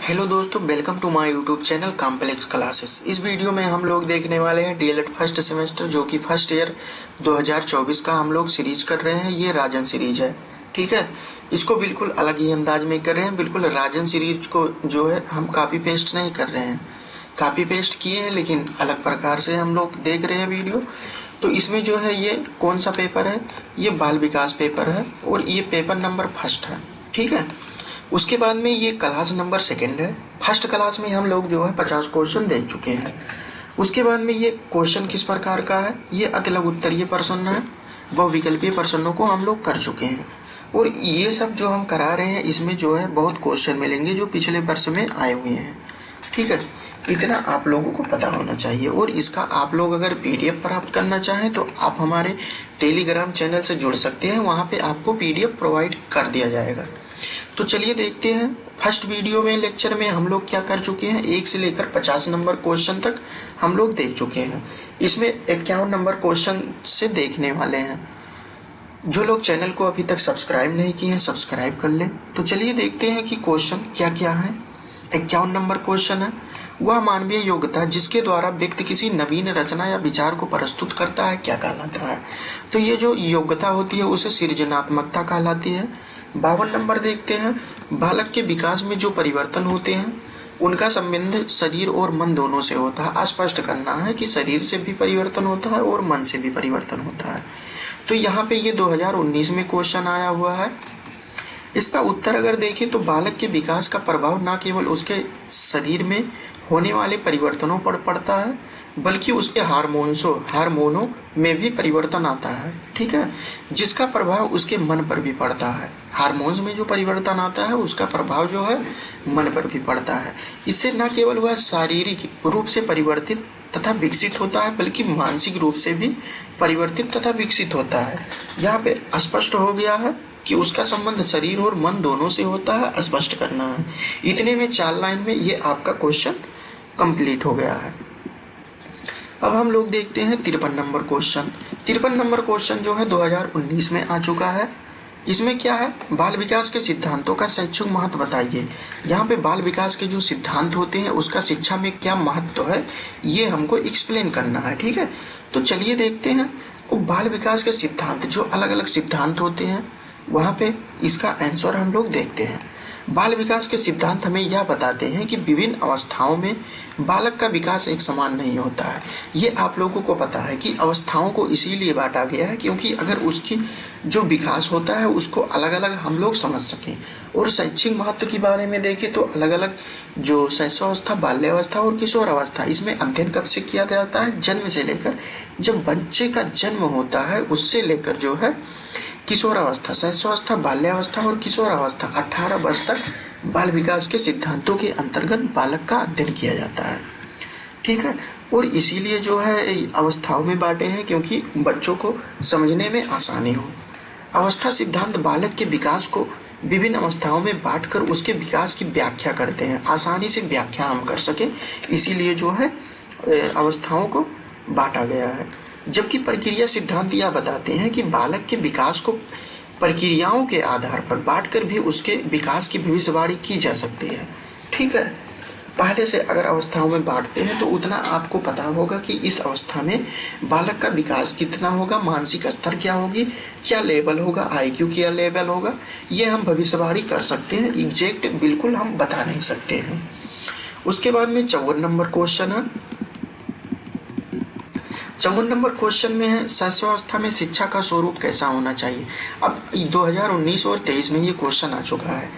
Hello दोस्तों, welcome to my YouTube channel complex classes. इस video में हम लोग देखने वाले हैं डीएलएड फर्स्ट सेमेस्टर जो कि फर्स्ट ईयर 2024 का हम लोग सीरीज कर रहे हैं। ये राजन सीरीज है, ठीक है। इसको बिल्कुल अलग ही अंदाज में कर रहे हैं। बिल्कुल राजन सीरीज को जो है हम कॉपी पेस्ट नहीं कर रहे हैं, कॉपी पेस्ट किए हैं लेकिन अलग प्रकार से हम लोग देख रहे हैं वीडियो। तो इसमें जो है ये कौन सा पेपर है, ये बाल विकास पेपर है और ये पेपर नंबर फर्स्ट है, ठीक है। उसके बाद में ये क्लास नंबर सेकंड है। फर्स्ट क्लास में हम लोग जो है 50 क्वेश्चन देख चुके हैं। उसके बाद में ये क्वेश्चन किस प्रकार का है, ये अतिलघु उत्तरीय प्रश्न है, वह विकल्पीय प्रश्नों को हम लोग कर चुके हैं। और ये सब जो हम करा रहे हैं इसमें जो है बहुत क्वेश्चन मिलेंगे जो पिछले वर्ष में आए हुए हैं, ठीक है। इतना आप लोगों को पता होना चाहिए। और इसका आप लोग अगर पीडीएफ प्राप्त करना चाहें तो आप हमारे टेलीग्राम चैनल से जुड़ सकते हैं, वहाँ पे आपको पीडीएफ प्रोवाइड कर दिया जाएगा। तो चलिए देखते हैं। फर्स्ट वीडियो में लेक्चर में हम लोग क्या कर चुके हैं, 1 से लेकर 50 नंबर क्वेश्चन तक हम लोग देख चुके हैं। इसमें 51 नंबर क्वेश्चन से देखने वाले हैं। जो लोग चैनल को अभी तक सब्सक्राइब नहीं किए हैं सब्सक्राइब कर लें। तो चलिए देखते हैं कि क्वेश्चन क्या क्या है। 51 नंबर क्वेश्चन है, वह मानवीय योग्यता जिसके द्वारा व्यक्ति किसी नवीन रचना या विचार को प्रस्तुत करता है क्या कहलाता है। तो ये जो योग्यता होती है उसे सृजनात्मकता कहलाती है। 52 नंबर देखते हैं, बालक के विकास में जो परिवर्तन होते हैं उनका संबंध शरीर और मन दोनों से होता है। स्पष्ट करना है कि शरीर से भी परिवर्तन होता है और मन से भी परिवर्तन होता है। तो यहाँ पे ये 2019 में क्वेश्चन आया हुआ है। इसका उत्तर अगर देखें तो बालक के विकास का प्रभाव न केवल उसके शरीर में होने वाले परिवर्तनों पर पड़ता है बल्कि उसके हार्मोनों में भी परिवर्तन आता है, ठीक है, जिसका प्रभाव उसके मन पर भी पड़ता है। हार्मोन्स में जो परिवर्तन आता है उसका प्रभाव जो है मन पर भी पड़ता है। इससे न केवल वह शारीरिक रूप से परिवर्तित तथा विकसित होता है बल्कि मानसिक रूप से भी परिवर्तित तथा विकसित होता है। यहाँ पे स्पष्ट हो गया है कि उसका संबंध शरीर और मन दोनों से होता है, स्पष्ट करना है। इतने में 4 लाइन में ये आपका क्वेश्चन कंप्लीट हो गया है। अब हम लोग देखते हैं 53 नंबर क्वेश्चन। 53 नंबर क्वेश्चन जो है 2019 में आ चुका है। इसमें क्या है, बाल विकास के सिद्धांतों का शैक्षिक महत्व बताइए। यहाँ पे बाल विकास के जो सिद्धांत होते हैं उसका शिक्षा में क्या महत्व है ये हमको एक्सप्लेन करना है, ठीक है। तो चलिए देखते हैं। वो बाल विकास के सिद्धांत जो अलग अलग सिद्धांत होते हैं वहाँ पे इसका आंसर हम लोग देखते हैं। बाल विकास के सिद्धांत हमें यह बताते हैं कि विभिन्न अवस्थाओं में बालक का विकास एक समान नहीं होता है। ये आप लोगों को पता है कि अवस्थाओं को इसीलिए बांटा गया है क्योंकि अगर उसकी जो विकास होता है उसको अलग अलग हम लोग समझ सकें। और शैक्षिक महत्व के बारे में देखें तो अलग अलग जो शैशवावस्था, बाल्यावस्था और किशोरावस्था, इसमें अध्ययन कब से किया जाता है, जन्म से लेकर जब बच्चे का जन्म होता है उससे लेकर जो है किशोरावस्था, शैशवावस्था, बाल्यावस्था और किशोरावस्था 18 वर्ष तक बाल विकास के सिद्धांतों के अंतर्गत बालक का अध्ययन किया जाता है, ठीक है। और इसीलिए जो है अवस्थाओं में बांटे हैं क्योंकि बच्चों को समझने में आसानी हो। अवस्था सिद्धांत बालक के विकास को विभिन्न अवस्थाओं में बांटकर उसके विकास की व्याख्या करते हैं, आसानी से व्याख्या हम कर सकें, इसीलिए जो है अवस्थाओं को बांटा गया है। जबकि प्रक्रिया सिद्धांत यह बताते हैं कि बालक के विकास को प्रक्रियाओं के आधार पर बांटकर भी उसके विकास की भविष्यवाणी की जा सकती है, ठीक है। पहले से अगर अवस्थाओं में बांटते हैं तो उतना आपको पता होगा कि इस अवस्था में बालक का विकास कितना होगा, मानसिक स्तर क्या होगी, क्या लेवल होगा, आईक्यू क्या लेवल होगा, ये हम भविष्यवाणी कर सकते हैं। एग्जैक्ट बिल्कुल हम बता नहीं सकते हैं। उसके बाद में 54 नंबर क्वेश्चन है। 54 नंबर क्वेश्चन में है, शैशवावस्था में शिक्षा का स्वरूप कैसा होना चाहिए। अब 2019 और 23 में ये क्वेश्चन आ चुका है।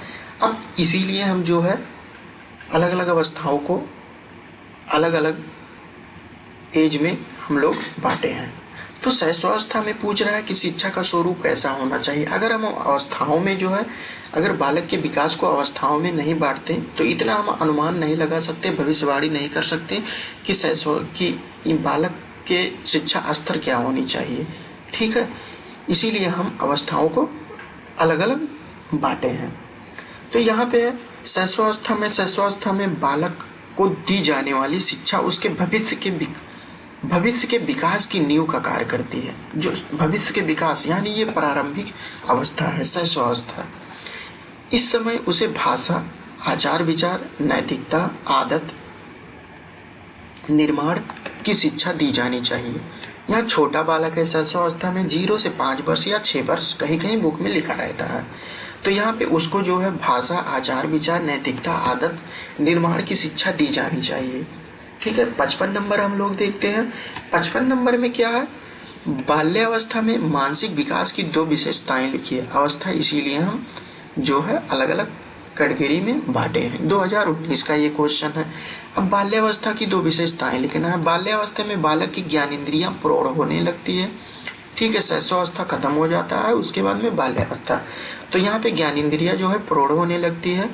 अब इसीलिए हम जो है अलग अलग अवस्थाओं को अलग अलग एज में हम लोग बांटे हैं। तो शैशवावस्था में पूछ रहा है कि शिक्षा का स्वरूप कैसा होना चाहिए। अगर हम अवस्थाओं में जो है अगर बालक के विकास को अवस्थाओं में नहीं बांटते तो इतना हम अनुमान नहीं लगा सकते, भविष्यवाणी नहीं कर सकते कि बालक के शिक्षा स्तर क्या होनी चाहिए, ठीक है। इसीलिए हम अवस्थाओं को अलग अलग बांटे हैं। तो यहाँ पे शैशवावस्था में बालक को दी जाने वाली शिक्षा उसके भविष्य के विकास की नींव का कार्य करती है। जो भविष्य के विकास यानी ये प्रारंभिक अवस्था है शैशवावस्था। इस समय उसे भाषा, आचार विचार, नैतिकता, आदत निर्माण की शिक्षा दी जानी चाहिए। यहाँ छोटा बालक है शिशुअवस्था में 0 से 5 वर्ष या 6 वर्ष, कहीं कहीं बुक में लिखा रहता है। तो यहाँ पे उसको जो है भाषा, आचार विचार, नैतिकता, आदत निर्माण की शिक्षा दी जानी चाहिए। ठीक है। 55 नंबर हम लोग देखते हैं। 55 नंबर में क्या है, बाल्यावस्था में मानसिक विकास की 2 विशेषताएं लिखिए। अवस्था इसीलिए हम जो है अलग अलग कैटेगरी में बांटे हैं। 2019 का ये क्वेश्चन है। अब बाल्यावस्था की 2 विशेषताएं लिखना है। बाल्यावस्था में बालक की ज्ञानेंद्रियां प्रौढ़ होने लगती है। ठीक है। शैशवावस्था खत्म हो जाता है, उसके बाद में बाल्यावस्था। तो यहाँ पे ज्ञानेंद्रियां जो है प्रौढ़ होने लगती है।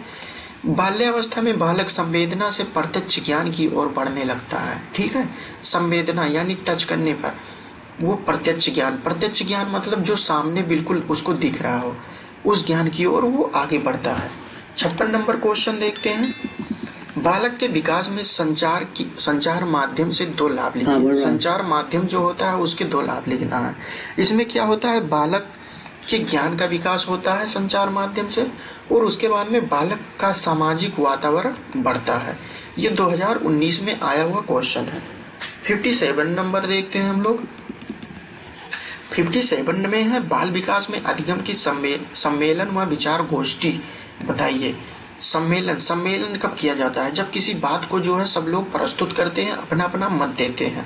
बाल्यावस्था में बालक संवेदना से प्रत्यक्ष ज्ञान की ओर बढ़ने लगता है। ठीक है। संवेदना यानी टच करने पर वो प्रत्यक्ष ज्ञान मतलब जो सामने बिल्कुल उसको दिख रहा हो, उस ज्ञान की ओर वो आगे बढ़ता है। 56 नंबर क्वेश्चन देखते हैं। बालक के विकास में संचार माध्यम से 2 लाभ लिखिए। संचार माध्यम जो होता है उसके 2 लाभ लिखना है। इसमें क्या होता है, बालक के ज्ञान का विकास होता है संचार माध्यम से, और उसके बाद में बालक का सामाजिक वातावरण बढ़ता है। ये 2019 में आया हुआ क्वेश्चन है। 57 नंबर देखते हैं हम लोग। 57 में है बाल विकास में अधिगम की सम्मेलन व विचार गोष्ठी बताइए। सम्मेलन कब किया जाता है, जब किसी बात को जो है सब लोग प्रस्तुत करते हैं, अपना अपना मत देते हैं,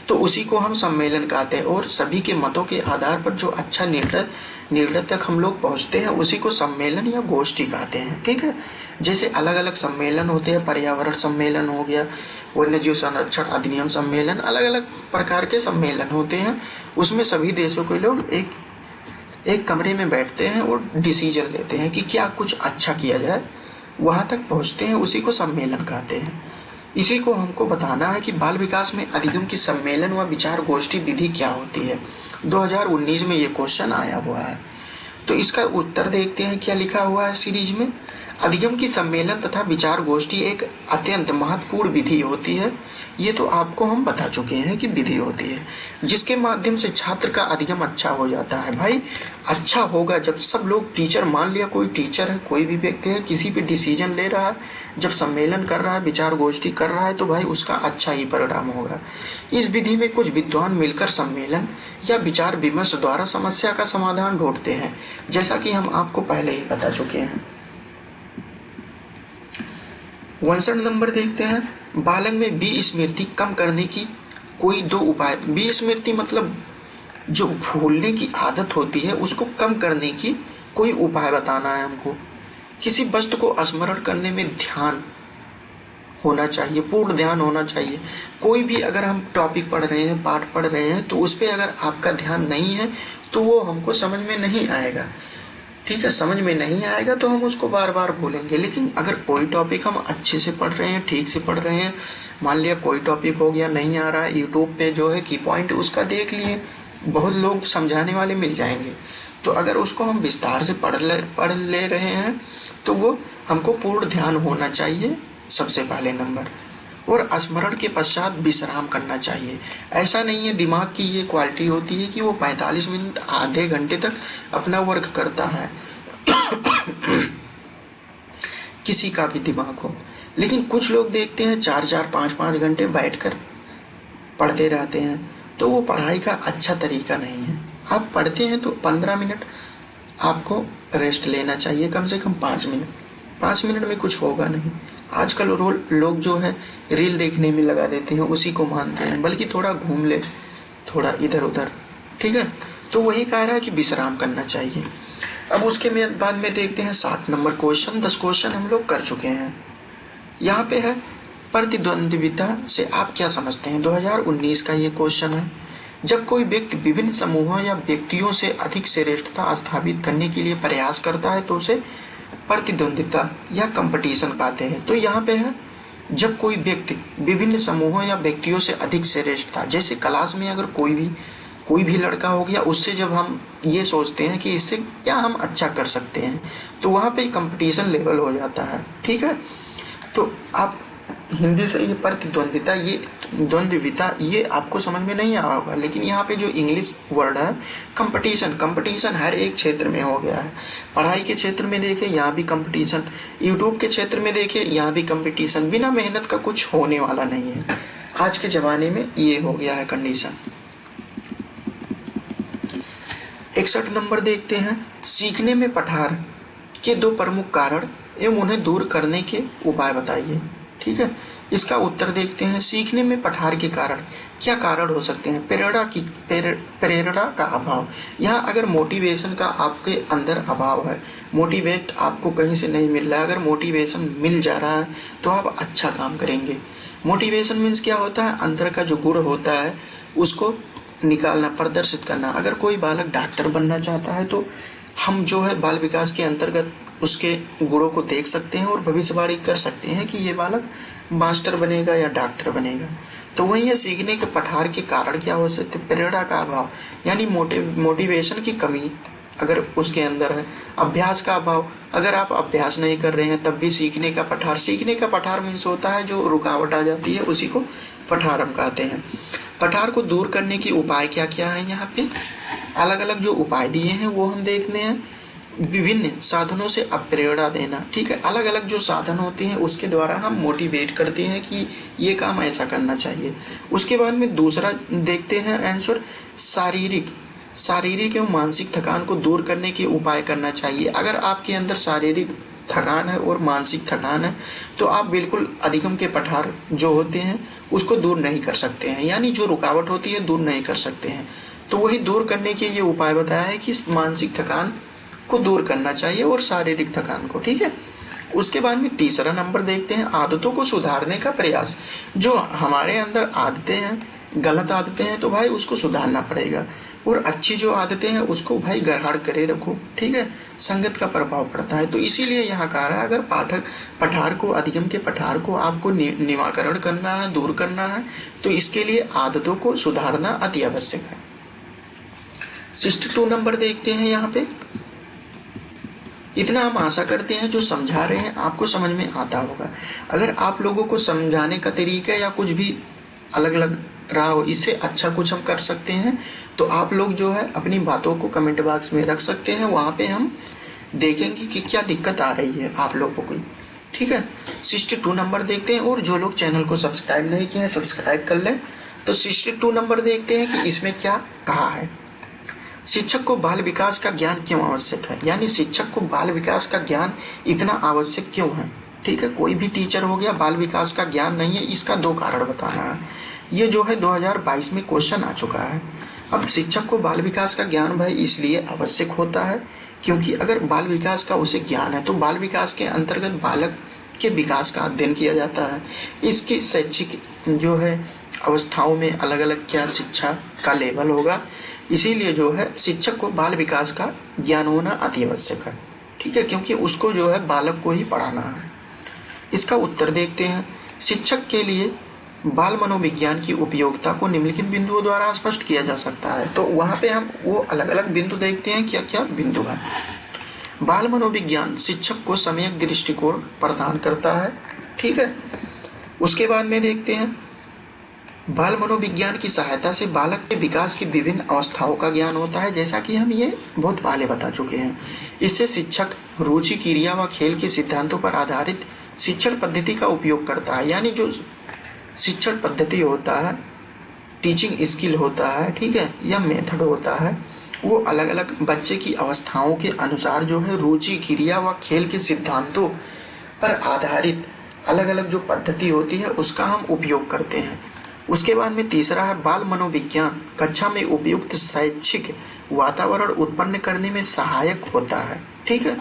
तो उसी को हम सम्मेलन कहते हैं। और सभी के मतों के आधार पर जो अच्छा निर्णय तक हम लोग पहुंचते हैं, उसी को सम्मेलन या गोष्ठी कहते हैं। ठीक है। जैसे अलग अलग सम्मेलन होते हैं, पर्यावरण सम्मेलन हो गया, वन्यजीव संरक्षण अधिनियम सम्मेलन, अलग अलग प्रकार के सम्मेलन होते हैं। उसमें सभी देशों के लोग एक कमरे में बैठते हैं और डिसीजन लेते हैं कि क्या कुछ अच्छा किया जाए, वहां तक पहुंचते हैं, उसी को सम्मेलन कहते हैं। इसी को हमको बताना है कि बाल विकास में अधिगम की सम्मेलन व विचार गोष्ठी विधि क्या होती है। 2019 में ये क्वेश्चन आया हुआ है। तो इसका उत्तर देखते हैं क्या लिखा हुआ है सीरीज में। अधिगम की सम्मेलन तथा विचार गोष्ठी एक अत्यंत महत्वपूर्ण विधि होती है। ये तो आपको हम बता चुके हैं कि विधि होती है, जिसके माध्यम से छात्र का अधिगम अच्छा हो जाता है। भाई अच्छा होगा जब सब लोग, टीचर मान लिया कोई टीचर है, कोई भी व्यक्ति है, किसी पे डिसीजन ले रहा है, जब सम्मेलन कर रहा है, विचार गोष्ठी कर रहा है, तो भाई उसका अच्छा ही परिणाम होगा। इस विधि में कुछ विद्वान मिलकर सम्मेलन या विचार विमर्श द्वारा समस्या का समाधान ढूंढते हैं, जैसा कि हम आपको पहले ही बता चुके हैं। 59 नंबर देखते हैं। बालक में विस्मृति कम करने की कोई 2 उपाय। विस्मृति मतलब जो भूलने की आदत होती है, उसको कम करने की कोई उपाय बताना है हमको। किसी वस्तु को स्मरण करने में ध्यान होना चाहिए, पूर्ण ध्यान होना चाहिए। कोई भी अगर हम टॉपिक पढ़ रहे हैं, पाठ पढ़ रहे हैं, तो उस पर अगर आपका ध्यान नहीं है तो वो हमको समझ में नहीं आएगा। ठीक है। समझ में नहीं आएगा तो हम उसको बार बार भूलेंगे। लेकिन अगर कोई टॉपिक हम अच्छे से पढ़ रहे हैं, ठीक से पढ़ रहे हैं, मान लिया कोई टॉपिक हो गया नहीं आ रहा है, यूट्यूब पे जो है की पॉइंट उसका देख लिए, बहुत लोग समझाने वाले मिल जाएंगे, तो अगर उसको हम विस्तार से पढ़ ले रहे हैं तो वो हमको पूर्ण ध्यान होना चाहिए सबसे पहले नंबर। और स्मरण के पश्चात विश्राम करना चाहिए। ऐसा नहीं है, दिमाग की ये क्वालिटी होती है कि वो 45 मिनट आधे घंटे तक अपना वर्क करता है किसी का भी दिमाग हो। लेकिन कुछ लोग देखते हैं 4-4, 5-5 घंटे बैठकर पढ़ते रहते हैं, तो वो पढ़ाई का अच्छा तरीका नहीं है। आप पढ़ते हैं तो 15 मिनट आपको रेस्ट लेना चाहिए, कम से कम 5 मिनट। 5 मिनट में कुछ होगा नहीं। आजकल लोग जो है रील देखने में लगा देते हैं, उसी को मानते हैं, बल्कि थोड़ा घूम ले, थोड़ा इधर उधर। ठीक है। तो वही कह रहा है कि विश्राम करना चाहिए। अब उसके बाद में देखते हैं 60 नंबर क्वेश्चन। 10 क्वेश्चन हम लोग कर चुके हैं। यहाँ पे है प्रतिद्वंद्विता से आप क्या समझते हैं। 2019 का ये क्वेश्चन है। जब कोई व्यक्ति विभिन्न समूहों या व्यक्तियों से अधिक श्रेष्ठता स्थापित करने के लिए प्रयास करता है तो उसे प्रतिद्वंद्विता या कंपटीशन पाते हैं। तो यहाँ पे है जब कोई व्यक्ति विभिन्न समूहों या व्यक्तियों से अधिक श्रेष्ठता, जैसे क्लास में अगर कोई भी लड़का हो गया, उससे जब हम ये सोचते हैं कि इससे क्या हम अच्छा कर सकते हैं, तो वहाँ पे कंपटीशन लेवल हो जाता है। ठीक है। तो आप हिंदी से ये प्रतिद्वंदिता, ये द्वंद्विता, ये आपको समझ में नहीं आया होगा, लेकिन यहाँ पे जो इंग्लिश वर्ड है कंपटीशन, कंपटीशन हर एक क्षेत्र में हो गया है। पढ़ाई के क्षेत्र में देखें यहाँ भी कंपटीशन, यूट्यूब के क्षेत्र में देखें यहाँ भी कंपटीशन, बिना मेहनत का कुछ होने वाला नहीं है। आज के ज़माने में ये हो गया है कंडीशन। 61 नंबर देखते हैं, सीखने में पठार के 2 प्रमुख कारण एवं उन्हें दूर करने के उपाय बताइए। ठीक है, इसका उत्तर देखते हैं। सीखने में पठार के कारण, क्या कारण हो सकते हैं? प्रेरणा का अभाव। यहाँ अगर मोटिवेशन का आपके अंदर अभाव है, मोटिवेट आपको कहीं से नहीं मिल रहा है, अगर मोटिवेशन मिल जा रहा है तो आप अच्छा काम करेंगे। मोटिवेशन मीन्स क्या होता है? अंदर का जो गुण होता है उसको निकालना, प्रदर्शित करना। अगर कोई बालक डॉक्टर बनना चाहता है तो हम जो है बाल विकास के अंतर्गत उसके गुणों को देख सकते हैं और भविष्यवाणी कर सकते हैं कि ये बालक मास्टर बनेगा या डॉक्टर बनेगा। तो वही है, सीखने के पठार के कारण क्या हो सकते? प्रेरणा का अभाव, यानी मोटिवेशन की कमी अगर उसके अंदर है। अभ्यास का अभाव, अगर आप अभ्यास नहीं कर रहे हैं तब भी सीखने का पठार, सीखने का पठार मीन्स होता है जो रुकावट आ जाती है, उसी को पठार हम कहते हैं। पठार को दूर करने के उपाय क्या क्या है? यहाँ पे अलग अलग जो उपाय दिए हैं वो हम देखने हैं। विभिन्न साधनों से प्रेरणा देना। ठीक है, अलग अलग जो साधन होते हैं उसके द्वारा हम मोटिवेट करते हैं कि ये काम ऐसा करना चाहिए। उसके बाद में दूसरा देखते हैं आंसर, शारीरिक एवं मानसिक थकान को दूर करने के उपाय करना चाहिए। अगर आपके अंदर शारीरिक थकान है और मानसिक थकान है तो आप बिल्कुल अधिगम के पठार जो होते हैं उसको दूर नहीं कर सकते हैं, यानी जो रुकावट होती है दूर नहीं कर सकते हैं। तो वही दूर करने के ये उपाय बताया है कि मानसिक थकान को दूर करना चाहिए और शारीरिक थकान को। ठीक है, उसके बाद में तीसरा नंबर देखते हैं, आदतों को सुधारने का प्रयास। जो हमारे अंदर आदतें हैं, गलत आदतें हैं तो भाई उसको सुधारना पड़ेगा, और अच्छी जो आदतें हैं उसको भाई ग्रहण करे रखो। ठीक है, संगत का प्रभाव पड़ता है। तो इसीलिए यहाँ कह रहा है अगर पठार को, अधिगम के पठार को आपको निवारण करना है, दूर करना है, तो इसके लिए आदतों को सुधारना अति आवश्यक है। 62 नंबर देखते हैं। यहाँ पे इतना हम आशा करते हैं जो समझा रहे हैं आपको समझ में आता होगा। अगर आप लोगों को समझाने का तरीका या कुछ भी अलग अलग रहा हो, इससे अच्छा कुछ हम कर सकते हैं, तो आप लोग जो है अपनी बातों को कमेंट बॉक्स में रख सकते हैं। वहाँ पे हम देखेंगे कि क्या दिक्कत आ रही है आप लोगों को। ठीक है, 62 नंबर देखते हैं। और जो लोग चैनल को सब्सक्राइब नहीं किए हैं सब्सक्राइब कर लें। तो 62 नंबर देखते हैं कि इसमें क्या कहा है। शिक्षक को बाल विकास का ज्ञान क्यों आवश्यक है, यानी शिक्षक को बाल विकास का ज्ञान इतना आवश्यक क्यों है। ठीक है, कोई भी टीचर हो गया, बाल विकास का ज्ञान नहीं है, इसका 2 कारण बताना है। ये जो है 2022 में क्वेश्चन आ चुका है। अब शिक्षक को बाल विकास का ज्ञान भाई इसलिए आवश्यक होता है क्योंकि अगर बाल विकास का उसे ज्ञान है तो बाल विकास के अंतर्गत बालक के विकास का अध्ययन किया जाता है। इसकी शैक्षिक जो है अवस्थाओं में अलग अलग क्या शिक्षा का लेवल होगा, इसीलिए जो है शिक्षक को बाल विकास का ज्ञान होना अति आवश्यक है। ठीक है, क्योंकि उसको जो है बालक को ही पढ़ाना है। इसका उत्तर देखते हैं। शिक्षक के लिए बाल मनोविज्ञान की उपयोगिता को निम्नलिखित बिंदुओं द्वारा स्पष्ट किया जा सकता है। तो वहाँ पे हम वो अलग अलग बिंदु देखते हैं, क्या क्या बिंदु है। बाल मनोविज्ञान शिक्षक को सम्यक दृष्टिकोण प्रदान करता है। ठीक है, उसके बाद में देखते हैं बाल मनोविज्ञान की सहायता से बालक के विकास की विभिन्न अवस्थाओं का ज्ञान होता है, जैसा कि हम ये बहुत पहले बता चुके हैं। इससे शिक्षक रुचि, क्रिया व खेल के सिद्धांतों पर आधारित शिक्षण पद्धति का उपयोग करता है, यानी जो शिक्षण पद्धति होता है, टीचिंग स्किल होता है, ठीक है, या मेथड होता है, वो अलग अलग बच्चे की अवस्थाओं के अनुसार जो है रुचि, क्रिया व खेल के सिद्धांतों पर आधारित अलग अलग जो पद्धति होती है उसका हम उपयोग करते हैं। उसके बाद में तीसरा है बाल मनोविज्ञान कक्षा में उपयुक्त शैक्षिक वातावरण उत्पन्न करने में सहायक होता है। ठीक है,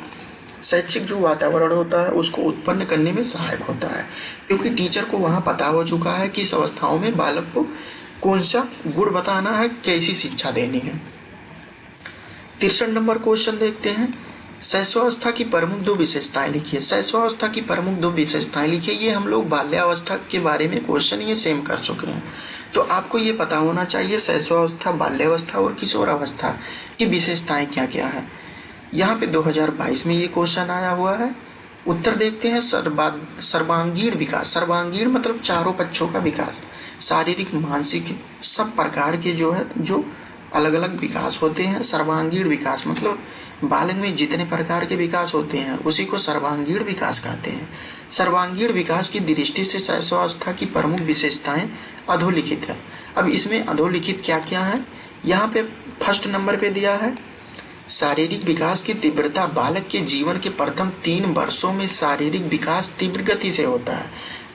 शैक्षिक जो वातावरण होता है उसको उत्पन्न करने में सहायक होता है, क्योंकि टीचर को वहाँ पता हो चुका है कि इस अवस्थाओं में बालक को कौन सा गुण बताना है, कैसी शिक्षा देनी है। 63 नंबर क्वेश्चन देखते हैं। शैशवावस्था की प्रमुख 2 विशेषताएं लिखिए। शैशवावस्था की प्रमुख 2 विशेषताएं लिखिए। ये हम लोग बाल्यावस्था के बारे में क्वेश्चन ये सेम कर चुके हैं, तो आपको ये पता होना चाहिए शैशवावस्था, बाल्यावस्था और किशोरावस्था की विशेषताएं क्या क्या है। यहाँ पे 2022 में ये क्वेश्चन आया हुआ है उत्तर देखते हैं सर्वांगीण विकास। सर्वांगीण मतलब चारों पक्षों का विकास, शारीरिक मानसिक सब प्रकार के जो अलग अलग विकास होते हैं। सर्वांगीण विकास मतलब बालक में जितने प्रकार के विकास होते हैं उसी को सर्वांगीण विकास कहते हैं। सर्वांगीण विकास की दृष्टि से शैशवावस्था की प्रमुख विशेषताएं अधोलिखित है। अब इसमें अधोलिखित क्या क्या है, यहाँ पे फर्स्ट नंबर पे दिया है शारीरिक विकास की तीव्रता। बालक के जीवन के प्रथम 3 वर्षों में शारीरिक विकास तीव्र गति से होता है।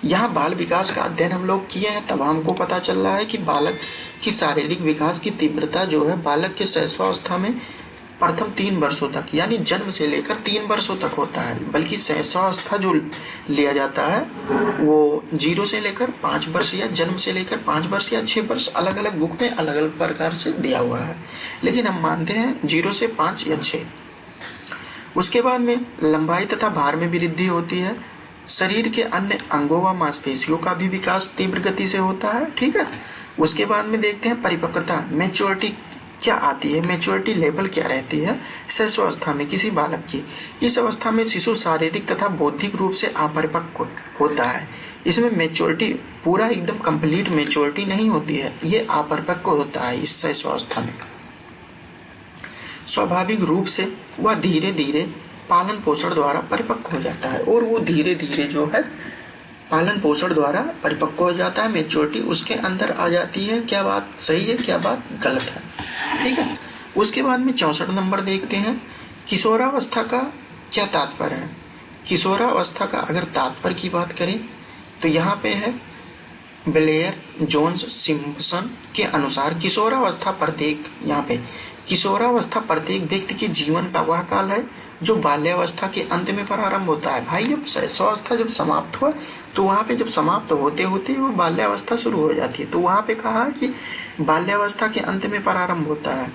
यहाँ बाल विकास का अध्ययन हम लोग किए हैं, तब हमको पता चल रहा है कि बालक की शारीरिक विकास की तीव्रता जो है बालक के शैशवावस्था में प्रथम 3 वर्षों तक, यानी जन्म से लेकर 3 वर्षों तक होता है। बल्कि शैशवावस्था जो लिया जाता है वो 0 से लेकर 5 वर्ष या जन्म से लेकर 5 वर्ष या 6 वर्ष, अलग अलग बुक में अलग अलग प्रकार से दिया हुआ है, लेकिन हम मानते हैं 0 से 5 या 6। उसके बाद में लंबाई तथा भार में वृद्धि होती है। शरीर के अन्य अंगों व मांसपेशियों का भी विकास तीव्र गति से होता है। ठीक है। उसके बाद में देखते हैं परिपक्वता, मैच्योरिटी क्या आती है, मैच्योरिटी लेवल क्या रहती है शैशवावस्था में किसी बालक की। इस अवस्था में शिशु शारीरिक तथा बौद्धिक रूप से अपरिपक्व होता है। इसमें मैच्योरिटी पूरा एकदम कंप्लीट मैच्योरिटी नहीं होती है, ये अपरिपक्व होता है इस शैशवावस्था में। स्वाभाविक रूप से वह धीरे धीरे पालन पोषण द्वारा परिपक्व हो जाता है, और वो धीरे धीरे जो है पालन पोषण द्वारा परिपक्व हो जाता है, मैच्योरिटी उसके अंदर आ जाती है। क्या बात सही है, क्या बात गलत है। ठीक है। उसके बाद में 64 नंबर देखते हैं किशोरावस्था का क्या तात्पर्य है। किशोरावस्था का अगर तात्पर्य की बात करें तो यहाँ पे है ब्लेयर जोन्स सिम्पसन के अनुसार किशोरावस्था प्रत्येक व्यक्ति के जीवन का वह काल है जो बाल्यावस्था के अंत में प्रारंभ होता है। भाई जब शैशवावस्था जब समाप्त हुआ तो वहाँ पे जब समाप्त होते होते वो बाल्यावस्था शुरू हो जाती है, तो वहाँ पे कहा कि बाल्यावस्था के अंत में प्रारंभ होता है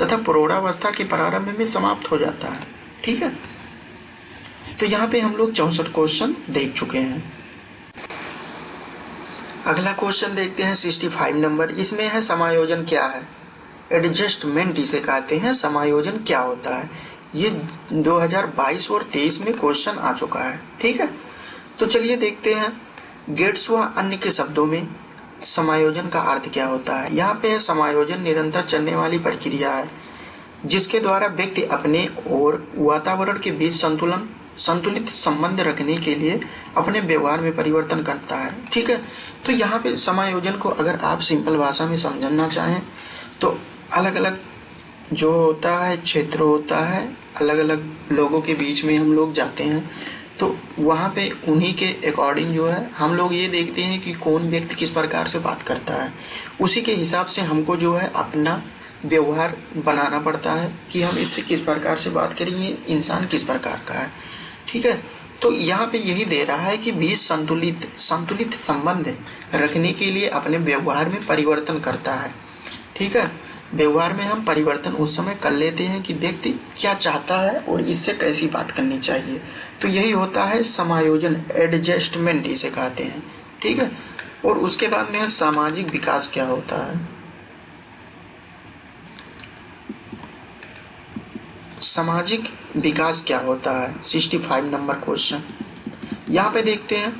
तथा प्रौढ़ावस्था के प्रारंभ में समाप्त हो जाता है। ठीक है। तो यहाँ पे हम लोग 64 क्वेश्चन देख चुके हैं। अगला क्वेश्चन देखते हैं 65 नंबर। इसमें है समायोजन क्या है, एडजस्टमेंट इसे कहते हैं। समायोजन क्या होता है, ये 2022 और 23 में क्वेश्चन आ चुका है। ठीक है। तो चलिए देखते हैं गेट्स व अन्य के शब्दों में समायोजन का अर्थ क्या होता है। यहाँ पे है समायोजन निरंतर चलने वाली प्रक्रिया है जिसके द्वारा व्यक्ति अपने और वातावरण के बीच संतुलित संबंध रखने के लिए अपने व्यवहार में परिवर्तन करता है। ठीक है। तो यहाँ पे समायोजन को अगर आप सिंपल भाषा में समझना चाहें तो अलग अलग जो होता है क्षेत्र होता है, अलग अलग लोगों के बीच में हम लोग जाते हैं तो वहाँ पे उन्हीं के अकॉर्डिंग जो है हम लोग ये देखते हैं कि कौन व्यक्ति किस प्रकार से बात करता है, उसी के हिसाब से हमको जो है अपना व्यवहार बनाना पड़ता है कि हम इससे किस प्रकार से बात करें, ये इंसान किस प्रकार का है। ठीक है। तो यहाँ पे यही दे रहा है कि बीच संतुलित संबंध रखने के लिए अपने व्यवहार में परिवर्तन करता है। ठीक है। व्यवहार में हम परिवर्तन उस समय कर लेते हैं कि व्यक्ति क्या चाहता है और इससे कैसी बात करनी चाहिए। तो यही होता है समायोजन, एडजस्टमेंट इसे कहते हैं। ठीक है। और उसके बाद में सामाजिक विकास क्या होता है। सामाजिक विकास क्या होता है, 65 नंबर क्वेश्चन। यहाँ पे देखते हैं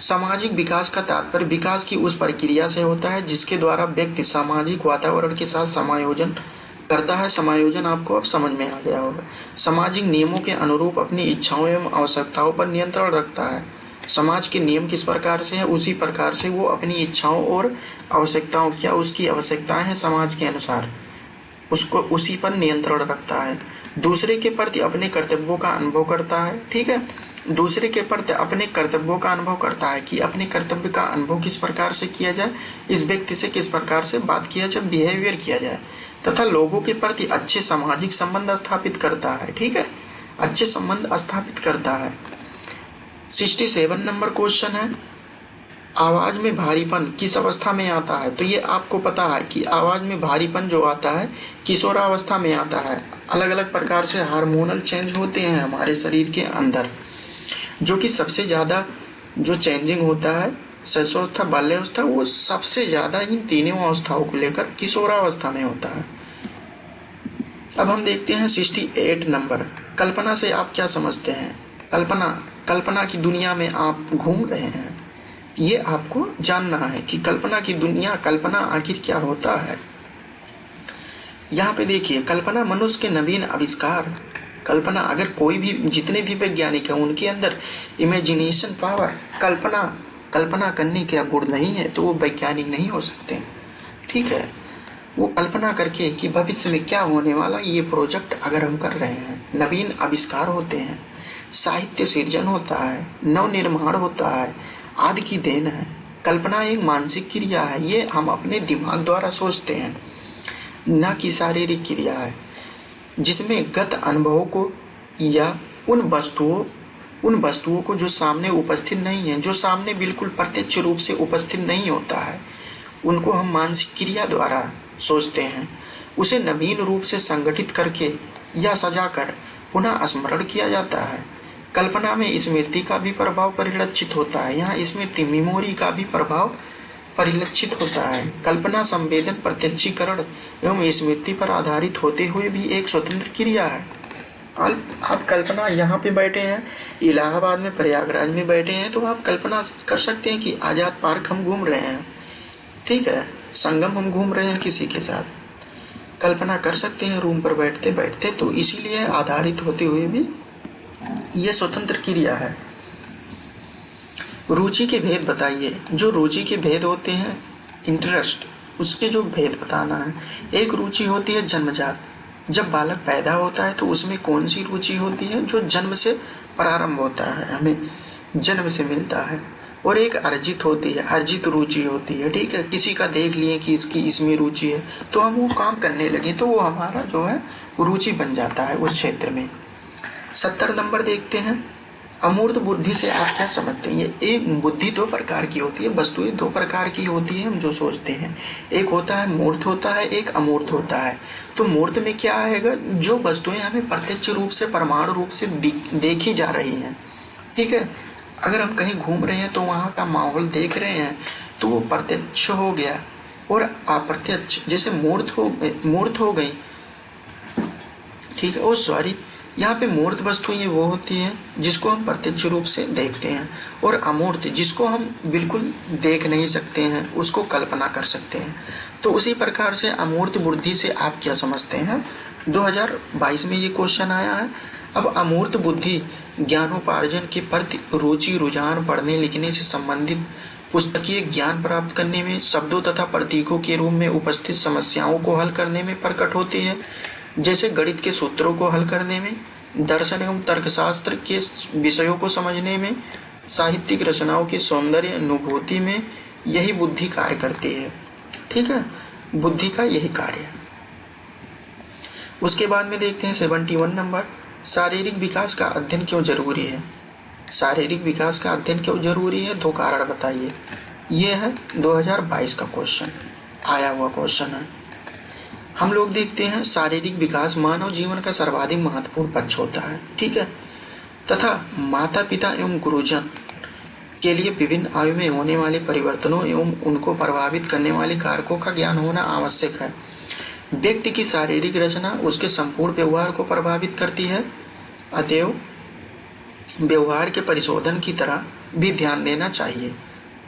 सामाजिक विकास का तात्पर्य विकास की उस प्रक्रिया से होता है जिसके द्वारा व्यक्ति सामाजिक वातावरण के साथ समायोजन करता है। समायोजन आपको अब समझ में आ गया होगा। सामाजिक नियमों के अनुरूप अपनी इच्छाओं एवं आवश्यकताओं पर नियंत्रण रखता है। समाज के नियम किस प्रकार से है उसी प्रकार से वो अपनी इच्छाओं और आवश्यकताओं, क्या उसकी आवश्यकताएं हैं समाज के अनुसार, उसको उसी पर नियंत्रण रखता है। दूसरे के प्रति अपने कर्तव्यों का अनुभव करता है। ठीक है। दूसरे के प्रति अपने कर्तव्यों का अनुभव करता है कि अपने कर्तव्य का अनुभव किस प्रकार से किया जाए, इस व्यक्ति से किस प्रकार से बात किया जाए, बिहेवियर किया जाए, तथा लोगों के प्रति अच्छे सामाजिक संबंध स्थापित करता है। ठीक है। अच्छे संबंध स्थापित करता है। 67 नंबर क्वेश्चन है आवाज में भारीपन किस अवस्था में आता है। तो ये आपको पता है कि आवाज में भारीपन जो आता है किशोरावस्था में आता है। अलग अलग प्रकार से हार्मोनल चेंज होते हैं हमारे शरीर के अंदर, जो कि सबसे ज़्यादा जो चेंजिंग होता है शैशवावस्था, बाल्यावस्था, वो सबसे ज़्यादा इन तीनों अवस्थाओं को लेकर किशोरावस्था में होता है। अब हम देखते हैं 68 नंबर, कल्पना से आप क्या समझते हैं। कल्पना कल्पना की दुनिया में आप घूम रहे हैं, ये आपको जानना है कि कल्पना की दुनिया, कल्पना आखिर क्या होता है। यहाँ पे देखिए, कल्पना मनुष्य के नवीन आविष्कार, कल्पना, अगर कोई भी, जितने भी वैज्ञानिक हैं उनके अंदर इमेजिनेशन पावर, कल्पना करने का गुण नहीं है तो वो वैज्ञानिक नहीं हो सकते। ठीक है, वो कल्पना करके कि भविष्य में क्या होने वाला, ये प्रोजेक्ट अगर हम कर रहे हैं, नवीन आविष्कार होते हैं, साहित्य सृजन होता है, नव निर्माण होता है, आदि की देन है। कल्पना एक मानसिक क्रिया है, ये हम अपने दिमाग द्वारा सोचते हैं, न कि शारीरिक क्रिया है, जिसमें गत अनुभवों को या उन वस्तुओं को जो सामने उपस्थित नहीं है, जो सामने बिल्कुल प्रत्यक्ष रूप से उपस्थित नहीं होता है, उनको हम मानसिक क्रिया द्वारा सोचते हैं। उसे नवीन रूप से संगठित करके या सजाकर पुनः स्मरण किया जाता है। कल्पना में स्मृति का भी प्रभाव परिलक्षित होता है। यहाँ स्मृति, मेमोरी का भी प्रभाव परिलक्षित होता है। कल्पना संवेदन, प्रत्यक्षीकरण एवं स्मृति पर आधारित होते हुए भी एक स्वतंत्र क्रिया है। आप कल्पना, यहाँ पे बैठे हैं इलाहाबाद में, प्रयागराज में बैठे हैं, तो आप कल्पना कर सकते हैं कि आजाद पार्क हम घूम रहे हैं, ठीक है, संगम हम घूम रहे हैं किसी के साथ, कल्पना कर सकते हैं रूम पर बैठते बैठते। तो इसीलिए आधारित होते हुए भी ये स्वतंत्र क्रिया है। रुचि के भेद बताइए। जो रुचि के भेद होते हैं, इंटरेस्ट, उसके जो भेद बताना है। एक रुचि होती है जन्मजात, जब बालक पैदा होता है तो उसमें कौन सी रुचि होती है, जो जन्म से प्रारंभ होता है, हमें जन्म से मिलता है। और एक अर्जित होती है, अर्जित रुचि होती है, ठीक है, किसी का देख लिए कि इसकी इसमें रुचि है तो हम वो काम करने लगे, तो वो हमारा जो है रुचि बन जाता है उस क्षेत्र में। 70 नंबर देखते हैं, अमूर्त बुद्धि से आप क्या समझते हैं। ये बुद्धि दो प्रकार की होती है, वस्तुएं दो प्रकार की होती है हम जो सोचते हैं। एक होता है मूर्त होता है, एक अमूर्त होता है। तो मूर्त में क्या आएगा, जो वस्तुएं हमें प्रत्यक्ष रूप से, परमाणु रूप से देखी जा रही हैं, ठीक है। अगर हम कहीं घूम रहे हैं तो वहाँ का माहौल देख रहे हैं तो वो प्रत्यक्ष हो गया। और अप्रत्यक्ष, जैसे मूर्त हो गई, ठीक है, ओ सॉरी, यहाँ पे मूर्त वस्तु ये वो होती है जिसको हम प्रत्यक्ष रूप से देखते हैं, और अमूर्त जिसको हम बिल्कुल देख नहीं सकते हैं, उसको कल्पना कर सकते हैं। तो उसी प्रकार से अमूर्त बुद्धि से आप क्या समझते हैं। 2022 में ये क्वेश्चन आया है। अब अमूर्त बुद्धि ज्ञानोपार्जन के प्रति रुचि, रुझान, पढ़ने लिखने से संबंधित पुस्तकीय ज्ञान प्राप्त करने में, शब्दों तथा प्रतीकों के रूप में उपस्थित समस्याओं को हल करने में प्रकट होती है, जैसे गणित के सूत्रों को हल करने में, दर्शन एवं तर्कशास्त्र के विषयों को समझने में, साहित्यिक रचनाओं की सौंदर्य अनुभूति में यही बुद्धि कार्य करती है, ठीक है, बुद्धि का यही कार्य है। उसके बाद में देखते हैं 71 नंबर, शारीरिक विकास का अध्ययन क्यों जरूरी है। शारीरिक विकास का अध्ययन क्यों जरूरी है, 2 कारण बताइए। ये है 2022 का क्वेश्चन, आया हुआ क्वेश्चन है। हम लोग देखते हैं शारीरिक विकास मानव जीवन का सर्वाधिक महत्वपूर्ण पक्ष होता है, ठीक है, तथा माता पिता एवं गुरुजन के लिए विभिन्न आयु में होने वाले परिवर्तनों एवं उनको प्रभावित करने वाले कारकों का ज्ञान होना आवश्यक है। व्यक्ति की शारीरिक रचना उसके संपूर्ण व्यवहार को प्रभावित करती है, अतएव व्यवहार के परिशोधन की तरह भी ध्यान देना चाहिए।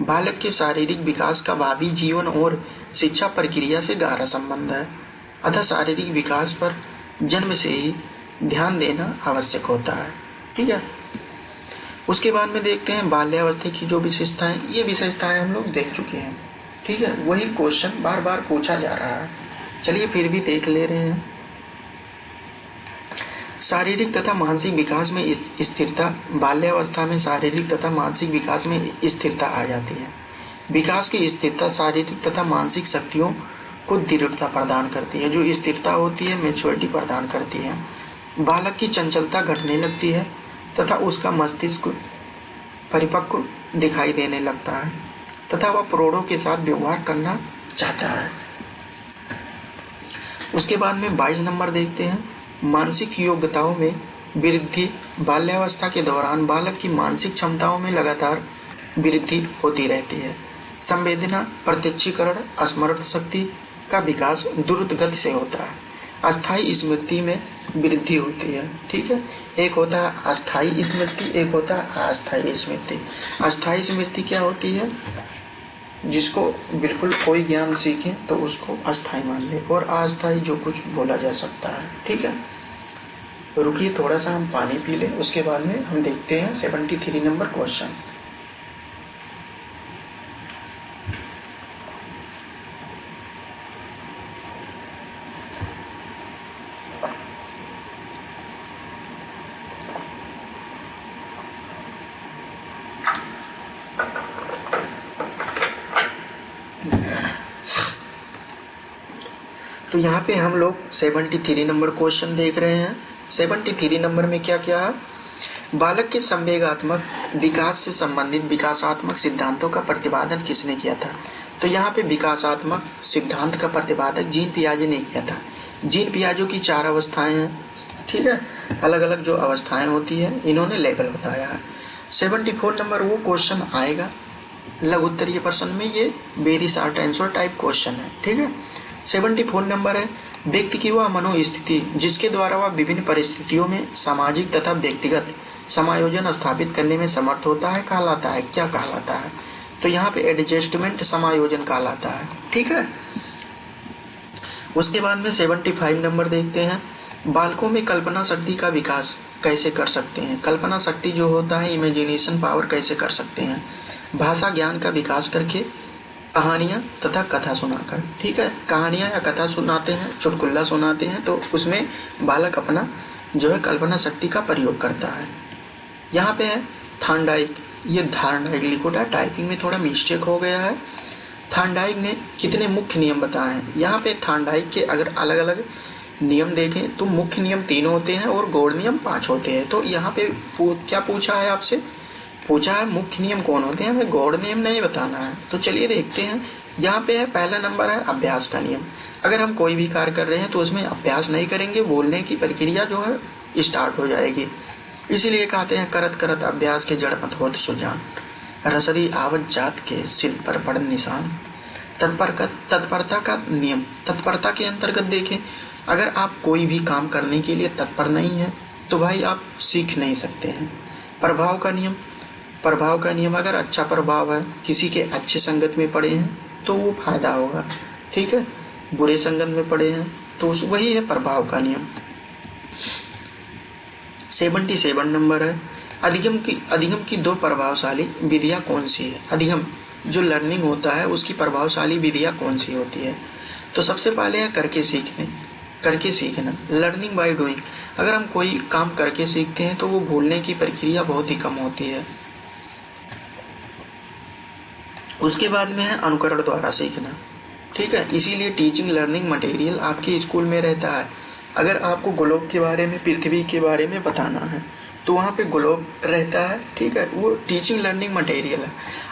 बालक के शारीरिक विकास का भावी जीवन और शिक्षा प्रक्रिया से गहरा संबंध है, अतः शारीरिक विकास पर जन्म से ही ध्यान देना आवश्यक होता है, ठीक है। उसके बाद में देखते हैं बाल्यावस्था की जो विशेषताएं, ये विशेषताएं हम लोग देख चुके हैं, ठीक है, वही क्वेश्चन बार बार पूछा जा रहा है, चलिए फिर भी देख ले रहे हैं। शारीरिक तथा मानसिक विकास में स्थिरता। बाल्यावस्था में शारीरिक तथा मानसिक विकास में स्थिरता आ जाती है। विकास की स्थिरता शारीरिक तथा मानसिक शक्तियों को दृढ़ता प्रदान करती है। जो स्थिरता होती है मैच्योरिटी प्रदान करती है। बालक की चंचलता घटने लगती है तथा उसका मस्तिष्क परिपक्व दिखाई देने लगता है तथा वह प्रौढ़ों के साथ व्यवहार करना चाहता है। उसके बाद में 22 नंबर देखते हैं, मानसिक योग्यताओं में वृद्धि। बाल्यावस्था के दौरान बालक की मानसिक क्षमताओं में लगातार वृद्धि होती रहती है। संवेदना, प्रत्यक्षीकरण, स्मरण शक्ति का विकास द्रुत गति से होता है। अस्थायी स्मृति में वृद्धि होती है। ठीक है, एक होता है अस्थायी स्मृति, एक होता है अस्थायी स्मृति। अस्थायी स्मृति क्या होती है? जिसको बिल्कुल कोई ज्ञान सीखे तो उसको अस्थायी मान ले, और अस्थायी जो कुछ बोला जा सकता है। ठीक है, रुकिए थोड़ा सा हम पानी पी लें, उसके बाद में हम देखते हैं 73 नंबर क्वेश्चन। तो यहाँ पे हम लोग 73 नंबर क्वेश्चन देख रहे हैं। 73 नंबर में क्या क्या है? बालक के संवेगात्मक विकास से संबंधित विकासात्मक सिद्धांतों का प्रतिपादन किसने किया था? तो यहाँ पे विकासात्मक सिद्धांत का प्रतिपादक जीन पियाजे ने किया था। जीन पियाजे की 4 अवस्थाएं हैं। ठीक है, अलग अलग जो अवस्थाएं होती है इन्होंने लेवल बताया है। 74 नंबर वो क्वेश्चन आएगा लघु उत्तरीय प्रश्न में, ये very short answer type question है। ठीक है, 74 नंबर है व्यक्ति की वह मनोस्थिति जिसके द्वारा वह विभिन्न परिस्थितियों में सामाजिक तथा व्यक्तिगत समायोजन स्थापित करने में समर्थ होता है, कहलाता है, क्या कहलाता है? तो यहाँ पे एडजस्टमेंट समायोजन कहलाता है। ठीक है, उसके बाद में 75 नंबर देखते हैं, बालकों में कल्पना शक्ति का विकास कैसे कर सकते हैं? कल्पना शक्ति जो होता है, इमेजिनेशन पावर कैसे कर सकते हैं? भाषा ज्ञान का विकास करके, कहानियाँ तथा कथा सुनाकर। ठीक है, कहानियाँ या कथा सुनाते हैं, चुटकुल्ला सुनाते हैं, तो उसमें बालक अपना जो है कल्पना शक्ति का प्रयोग करता है। यहाँ पे है थार्नडाइक, ये थार्नडाइक लिखो था, टाइपिंग में थोड़ा मिस्टेक हो गया है। थार्नडाइक ने कितने मुख्य नियम बताए हैं? यहाँ पे थार्नडाइक के अगर अलग अलग नियम देखें तो मुख्य नियम 3 होते हैं और गौड़ नियम 5 होते हैं। तो यहाँ पे क्या पूछा है आपसे? पूछा है मुख्य नियम कौन होते हैं, हमें गौड़ नियम नहीं बताना है। तो चलिए देखते हैं। यहाँ पे है पहला नंबर है अभ्यास का नियम। अगर हम कोई भी कार्य कर रहे हैं तो उसमें अभ्यास नहीं करेंगे, बोलने की प्रक्रिया जो है स्टार्ट हो जाएगी। इसीलिए कहते हैं करत करत अभ्यास के जड़ मत होत सुजान, रसरी आवत जात के सिल पर पड़ निशान। तत्परता का नियम, तत्परता के अंतर्गत देखें, अगर आप कोई भी काम करने के लिए तत्पर नहीं है तो भाई आप सीख नहीं सकते हैं। प्रभाव का नियम, प्रभाव का नियम, अगर अच्छा प्रभाव है, किसी के अच्छे संगत में पड़े हैं तो वो फायदा होगा। ठीक है, बुरे संगत में पड़े हैं तो वही है प्रभाव का नियम। 77 नंबर है अधिगम की 2 प्रभावशाली विधियाँ कौन सी है? अधिगम जो लर्निंग होता है उसकी प्रभावशाली विधियाँ कौन सी होती है? तो सबसे पहले है करके सीखना, लर्निंग बाय डूइंग। अगर हम कोई काम करके सीखते हैं तो वो भूलने की प्रक्रिया बहुत ही कम होती है। उसके बाद में है अनुकरण द्वारा सीखना। ठीक है, इसीलिए टीचिंग लर्निंग मटेरियल आपके स्कूल में रहता है। अगर आपको ग्लोब के बारे में, पृथ्वी के बारे में बताना है तो वहाँ पे ग्लोब रहता है। ठीक है, वो टीचिंग लर्निंग मटेरियल है।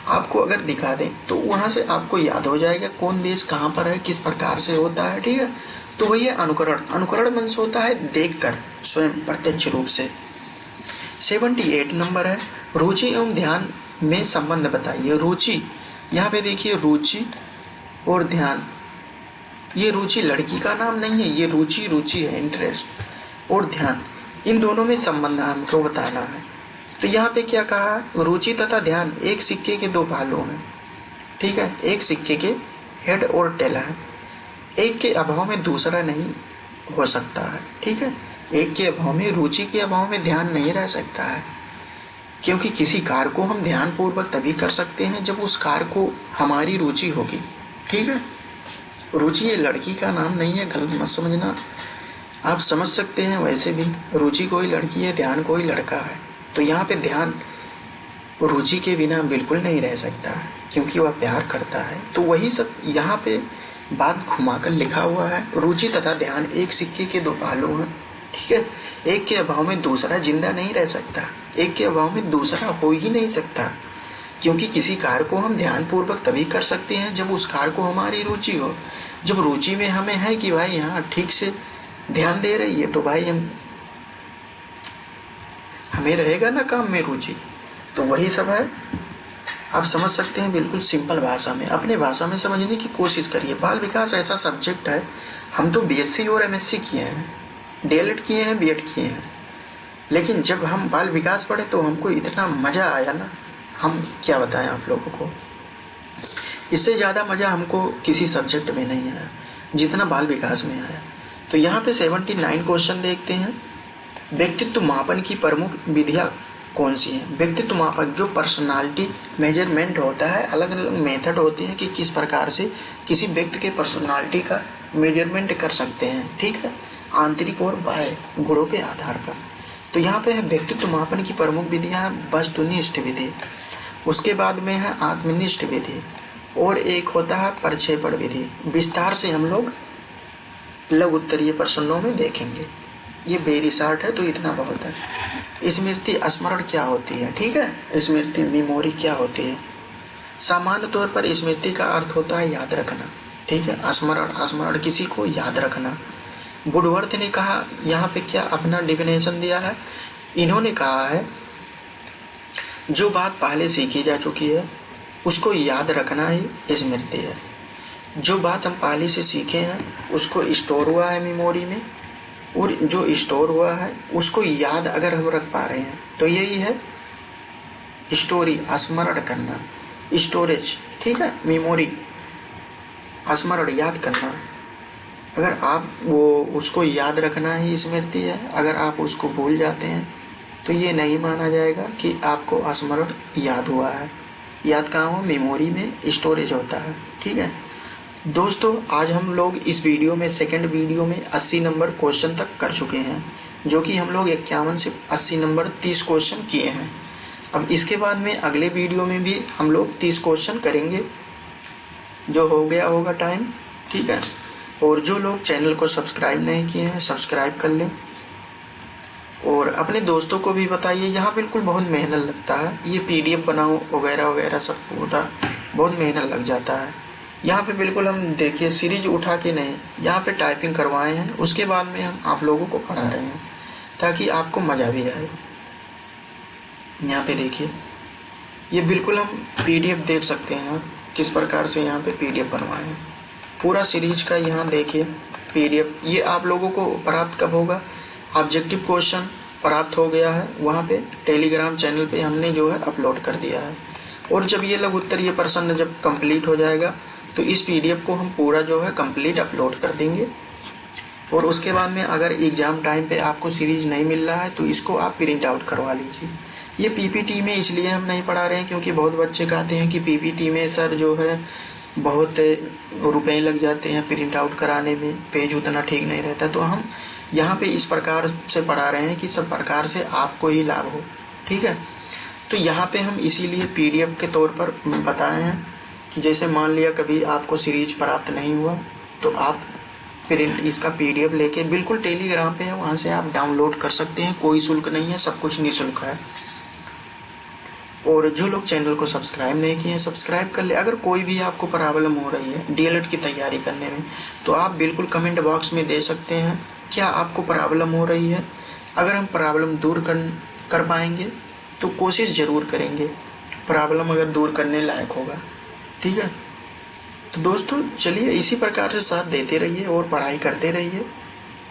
आपको अगर दिखा दें तो वहाँ से आपको याद हो जाएगा कौन देश कहाँ पर है, किस प्रकार से होता है। ठीक है, तो वही है अनुकरण। अनुकरण मंच होता है देखकर, स्वयं प्रत्यक्ष रूप से। 78 नंबर है रुचि एवं ध्यान में संबंध बताइए। रुचि, यहाँ पे देखिए रुचि और ध्यान, ये रुचि लड़की का नाम नहीं है, ये रुचि है, इंटरेस्ट। और ध्यान, इन दोनों में संबंध हमको बताना है। तो यहाँ पे क्या कहा, रुचि तथा ध्यान एक सिक्के के 2 पहलू हैं। ठीक है, एक सिक्के के हेड और टेल है, एक के अभाव में दूसरा नहीं हो सकता है। ठीक है, एक के अभाव में, रुचि के अभाव में ध्यान नहीं रह सकता है, क्योंकि किसी कार्य को हम ध्यानपूर्वक तभी कर सकते हैं जब उस कार्य को हमारी रुचि होगी। ठीक है, रुचि ये लड़की का नाम नहीं है, गलत मत समझना, आप समझ सकते हैं। वैसे भी रुचि कोई लड़की है, ध्यान कोई लड़का है। तो यहाँ पे ध्यान रुचि के बिना बिल्कुल नहीं रह सकता है, क्योंकि वह प्यार करता है। तो वही सब यहाँ पे बात घुमाकर लिखा हुआ है, रुचि तथा ध्यान एक सिक्के के 2 पहलू हैं। ठीक है, एक के अभाव में दूसरा जिंदा नहीं रह सकता, एक के अभाव में दूसरा हो ही नहीं सकता, क्योंकि किसी कार्य को हम ध्यानपूर्वक तभी कर सकते हैं जब उस कार्य को हमारी रुचि हो। जब रुचि में हमें है कि भाई यहाँ ठीक से ध्यान दे रही है तो भाई हमें रहेगा ना काम में रुचि। तो वही सब है, आप समझ सकते हैं बिल्कुल सिंपल भाषा में, अपने भाषा में समझने की कोशिश करिए। बाल विकास ऐसा सब्जेक्ट है हम तो बीएससी और एमएससी किए हैं, डीएलएड किए हैं, बीएड किए हैं, लेकिन जब हम बाल विकास पढ़े तो हमको इतना मज़ा आया ना, हम क्या बताएं आप लोगों को। इससे ज़्यादा मज़ा हमको किसी सब्जेक्ट में नहीं आया जितना बाल विकास में आया। तो यहाँ पे 79 क्वेश्चन देखते हैं। व्यक्तित्व मापन की प्रमुख विधियाँ कौन सी हैं? व्यक्तित्व मापन जो पर्सनालिटी मेजरमेंट होता है, अलग अलग मेथड होते हैं कि किस प्रकार से किसी व्यक्ति के पर्सनालिटी का मेजरमेंट कर सकते हैं, ठीक है, आंतरिक और बाह्य गुणों के आधार पर। तो यहाँ पे है व्यक्तित्व मापन की प्रमुख विधियाँ वस्तुनिष्ठ विधि, उसके बाद में है आत्मनिष्ठ विधि, और एक होता है प्रक्षेपण विधि। विस्तार से हम लोग लघु उत्तरीय प्रश्नों में देखेंगे। ये वेरी शॉर्ट है तो इतना बहुत है। स्मृति स्मरण क्या होती है, ठीक है, स्मृति मेमोरी क्या होती है। सामान्य तौर पर स्मृति का अर्थ होता है याद रखना, ठीक है। स्मरण किसी को याद रखना। वुडवर्थ ने कहा, यहाँ पे क्या अपना डिफिनेशन दिया है, इन्होंने कहा है जो बात पहले सीखी जा चुकी है उसको याद रखना ही स्मृति है। जो बात हम पहले से सीखे हैं उसको स्टोर हुआ है मेमोरी में, और जो स्टोर हुआ है उसको याद अगर हम रख पा रहे हैं तो यही है स्टोरी, स्मरण करना, स्टोरेज, ठीक है, मेमोरी, स्मरण याद करना। अगर आप वो उसको याद रखना ही स्मृति है, अगर आप उसको भूल जाते हैं तो ये नहीं माना जाएगा कि आपको स्मरण याद हुआ है। याद कहाँ हो? मेमोरी में स्टोरेज होता है, ठीक है। दोस्तों आज हम लोग इस वीडियो में, सेकंड वीडियो में 80 नंबर क्वेश्चन तक कर चुके हैं, जो कि हम लोग 51 से 80 नंबर 30 क्वेश्चन किए हैं। अब इसके बाद में अगले वीडियो में भी हम लोग 30 क्वेश्चन करेंगे, जो हो गया होगा टाइम, ठीक है। और जो लोग चैनल को सब्सक्राइब नहीं किए हैं सब्सक्राइब कर लें, और अपने दोस्तों को भी बताइए। यहाँ बिल्कुल बहुत मेहनत लगता है, ये PDF बनाओ वगैरह वगैरह सब पूरा बहुत मेहनत लग जाता है। यहाँ पे बिल्कुल हम देखिए सीरीज उठा के नहीं, यहाँ पे टाइपिंग करवाए हैं, उसके बाद में हम आप लोगों को पढ़ा रहे हैं ताकि आपको मज़ा भी आए। यहाँ पे देखिए ये बिल्कुल हम PDF देख सकते हैं किस प्रकार से यहाँ पे PDF बनवाए हैं, पूरा सीरीज का। यहाँ देखिए PDF, ये आप लोगों को प्राप्त कब होगा? ऑब्जेक्टिव क्वेश्चन प्राप्त हो गया है, वहाँ पे टेलीग्राम चैनल पे हमने जो है अपलोड कर दिया है। और जब ये लघु उत्तरीय प्रश्न जब कंप्लीट हो जाएगा तो इस PDF को हम पूरा जो है कंप्लीट अपलोड कर देंगे। और उसके बाद में अगर एग्ज़ाम टाइम पे आपको सीरीज नहीं मिल रहा है तो इसको आप प्रिंट आउट करवा लीजिए। ये PPT में इसलिए हम नहीं पढ़ा रहे हैं क्योंकि बहुत बच्चे कहते हैं कि PPT में सर जो है बहुत रुपए लग जाते हैं प्रिंट आउट कराने में, पेज उतना ठीक नहीं रहता। तो हम यहाँ पे इस प्रकार से पढ़ा रहे हैं कि सब प्रकार से आपको ही लाभ हो, ठीक है। तो यहाँ पे हम इसीलिए PDF के तौर पर बताए हैं कि जैसे मान लिया कभी आपको सीरीज प्राप्त नहीं हुआ तो आप प्रिंट इसका PDF लेके बिल्कुल टेलीग्राम पे है, वहाँ से आप डाउनलोड कर सकते हैं, कोई शुल्क नहीं है, सब कुछ निःशुल्क है। और जो लोग चैनल को सब्सक्राइब नहीं किए हैं सब्सक्राइब कर ले। अगर कोई भी आपको प्रॉब्लम हो रही है डीएलएड की तैयारी करने में तो आप बिल्कुल कमेंट बॉक्स में दे सकते हैं क्या आपको प्रॉब्लम हो रही है। अगर हम प्रॉब्लम दूर कर पाएंगे तो कोशिश ज़रूर करेंगे, प्रॉब्लम अगर दूर करने लायक होगा, ठीक है। तो दोस्तों चलिए इसी प्रकार से साथ देते रहिए और पढ़ाई करते रहिए,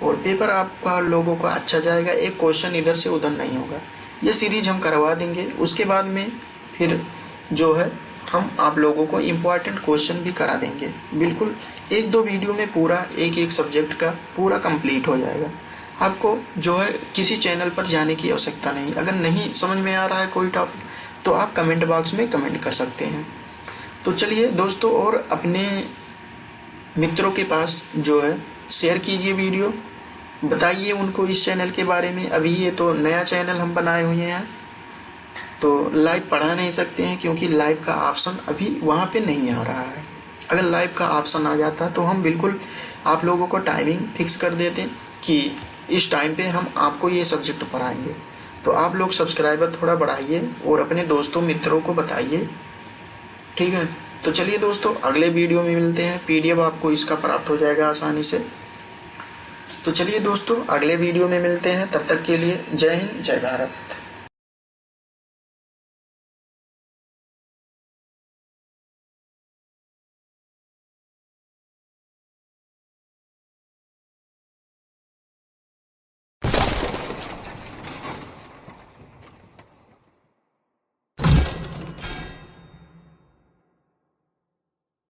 और पेपर आपका लोगों का अच्छा जाएगा, एक क्वेश्चन इधर से उधर नहीं होगा। ये सीरीज हम करवा देंगे, उसके बाद में फिर जो है हम आप लोगों को इम्पॉर्टेंट क्वेश्चन भी करा देंगे। बिल्कुल 1-2 वीडियो में पूरा एक सब्जेक्ट का पूरा कंप्लीट हो जाएगा। आपको जो है किसी चैनल पर जाने की आवश्यकता नहीं। अगर नहीं समझ में आ रहा है कोई टॉपिक तो आप कमेंट बॉक्स में कमेंट कर सकते हैं। तो चलिए दोस्तों, और अपने मित्रों के पास जो है शेयर कीजिए वीडियो, बताइए उनको इस चैनल के बारे में। अभी ये तो नया चैनल हम बनाए हुए हैं तो लाइव पढ़ा नहीं सकते हैं क्योंकि लाइव का ऑप्शन अभी वहाँ पे नहीं आ रहा है। अगर लाइव का ऑप्शन आ जाता तो हम बिल्कुल आप लोगों को टाइमिंग फिक्स कर देते कि इस टाइम पे हम आपको ये सब्जेक्ट पढ़ाएंगे। तो आप लोग सब्सक्राइबर थोड़ा बढ़ाइए और अपने दोस्तों मित्रों को बताइए, ठीक है। तो चलिए दोस्तों अगले वीडियो में मिलते हैं, PDF आपको इसका प्राप्त हो जाएगा आसानी से। तो चलिए दोस्तों अगले वीडियो में मिलते हैं, तब तक के लिए जय हिंद जय भारत।